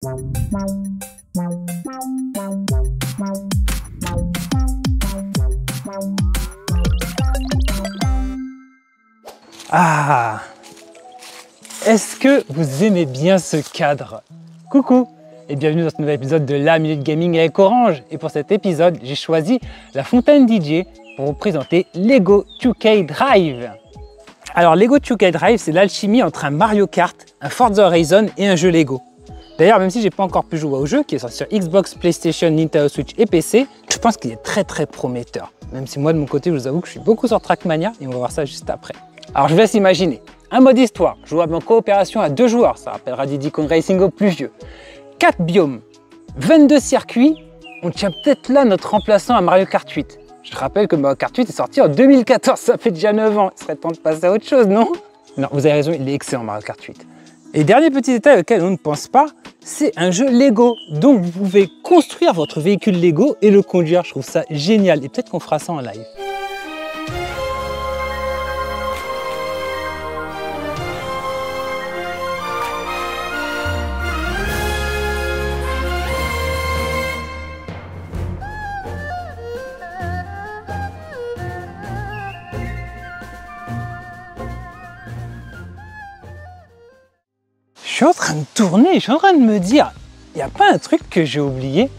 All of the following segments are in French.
Ah! Est-ce que vous aimez bien ce cadre? Coucou et bienvenue dans ce nouvel épisode de la Minute Gaming avec Orange. Et pour cet épisode, j'ai choisi la fontaine DJ pour vous présenter Lego 2K Drive. Alors Lego 2K Drive, c'est l'alchimie entre un Mario Kart, un Forza Horizon et un jeu Lego. D'ailleurs, même si j'ai pas encore pu jouer au jeu, qui est sorti sur Xbox, PlayStation, Nintendo Switch et PC, je pense qu'il est très prometteur. Même si moi de mon côté, je vous avoue que je suis beaucoup sur Trackmania et on va voir ça juste après. Alors je vous laisse imaginer. Un mode histoire, jouable en coopération à 2 joueurs, ça rappellera Diddy Kong Racing au plus vieux. 4 biomes, 22 circuits, on tient peut-être là notre remplaçant à Mario Kart 8. Je rappelle que Mario Kart 8 est sorti en 2014, ça fait déjà 9 ans. Il serait temps de passer à autre chose, non? Non, vous avez raison, il est excellent Mario Kart 8. Et dernier petit détail auquel on ne pense pas, c'est un jeu Lego. Donc vous pouvez construire votre véhicule Lego et le conduire. Je trouve ça génial et peut-être qu'on fera ça en live. Je suis en train de tourner, je suis en train de me dire, il n'y a pas un truc que j'ai oublié?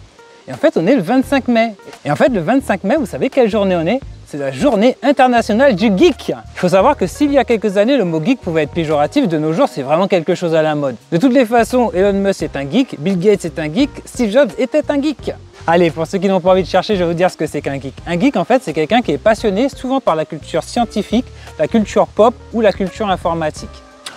Et en fait, on est le 25 mai. Et en fait, le 25 mai, vous savez quelle journée on est? C'est la journée internationale du geek. Il faut savoir que s'il y a quelques années, le mot geek pouvait être péjoratif, de nos jours, c'est vraiment quelque chose à la mode. De toutes les façons, Elon Musk est un geek, Bill Gates est un geek, Steve Jobs était un geek. Allez, pour ceux qui n'ont pas envie de chercher, je vais vous dire ce que c'est qu'un geek. Un geek, en fait, c'est quelqu'un qui est passionné souvent par la culture scientifique, la culture pop ou la culture informatique.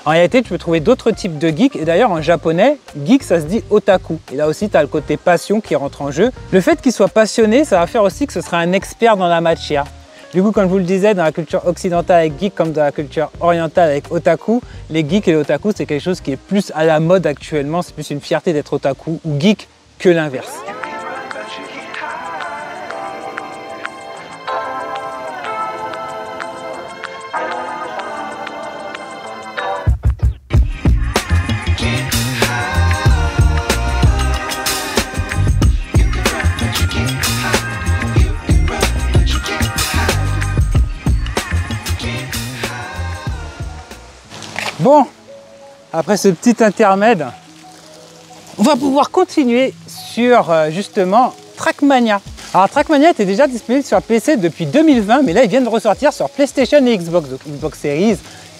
En réalité, tu peux trouver d'autres types de geeks et d'ailleurs en japonais, geek ça se dit otaku. Et là aussi, tu as le côté passion qui rentre en jeu. Le fait qu'il soit passionné, ça va faire aussi que ce sera un expert dans la matière. Du coup, comme je vous le disais, dans la culture occidentale avec geek comme dans la culture orientale avec otaku, les geeks et les otaku, c'est quelque chose qui est plus à la mode actuellement. C'est plus une fierté d'être otaku ou geek que l'inverse. Bon, après ce petit intermède, on va pouvoir continuer sur justement Trackmania. Alors Trackmania était déjà disponible sur PC depuis 2020, mais là il vient de ressortir sur PlayStation et Xbox, donc Xbox Series,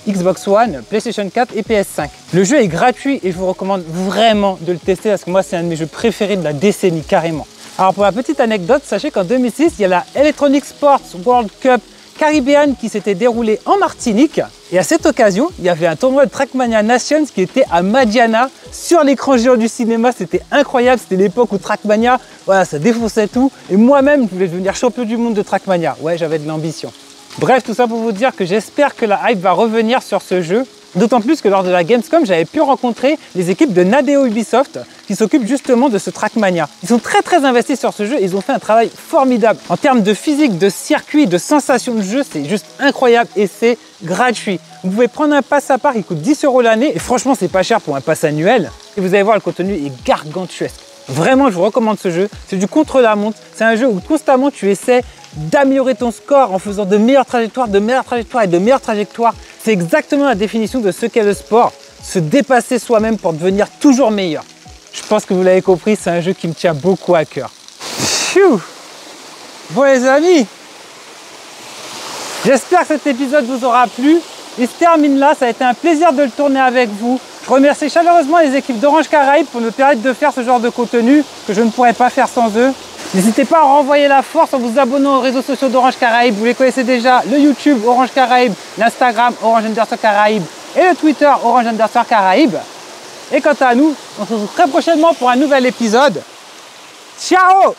Xbox One, PlayStation 4 et PS5. Le jeu est gratuit et je vous recommande vraiment de le tester parce que moi c'est un de mes jeux préférés de la décennie carrément. Alors pour la petite anecdote, sachez qu'en 2006, il y a la Electronic Sports World Cup Caribbean qui s'était déroulé en Martinique et à cette occasion il y avait un tournoi de Trackmania Nations qui était à Madiana sur l'écran géant du cinéma. C'était incroyable, c'était l'époque où Trackmania, voilà, ça défonçait tout et moi-même je voulais devenir champion du monde de Trackmania. Ouais, j'avais de l'ambition. Bref, tout ça pour vous dire que j'espère que la hype va revenir sur ce jeu. D'autant plus que lors de la Gamescom, j'avais pu rencontrer les équipes de Nadeo Ubisoft qui s'occupent justement de ce Trackmania. Ils sont très investis sur ce jeu et ils ont fait un travail formidable. En termes de physique, de circuit, de sensation de jeu, c'est juste incroyable et c'est gratuit. Vous pouvez prendre un pass à part, il coûte 10 € l'année et franchement, c'est pas cher pour un pass annuel. Et vous allez voir, le contenu est gargantuesque. Vraiment, je vous recommande ce jeu. C'est du contre-la-montre. C'est un jeu où constamment tu essaies d'améliorer ton score en faisant de meilleures trajectoires, de meilleures trajectoires et de meilleures trajectoires. C'est exactement la définition de ce qu'est le sport. Se dépasser soi-même pour devenir toujours meilleur. Je pense que vous l'avez compris, c'est un jeu qui me tient beaucoup à cœur. Pfiou. Bon les amis, j'espère que cet épisode vous aura plu. Il se termine là, ça a été un plaisir de le tourner avec vous. Je remercie chaleureusement les équipes d'Orange Caraïbes pour me permettre de faire ce genre de contenu que je ne pourrais pas faire sans eux. N'hésitez pas à renvoyer la force en vous abonnant aux réseaux sociaux d'Orange Caraïbes. Vous les connaissez déjà, le YouTube Orange Caraïbes, l'Instagram Orange_Caraïbes et le Twitter Orange_Caraïbes. Et quant à nous, on se retrouve très prochainement pour un nouvel épisode. Ciao!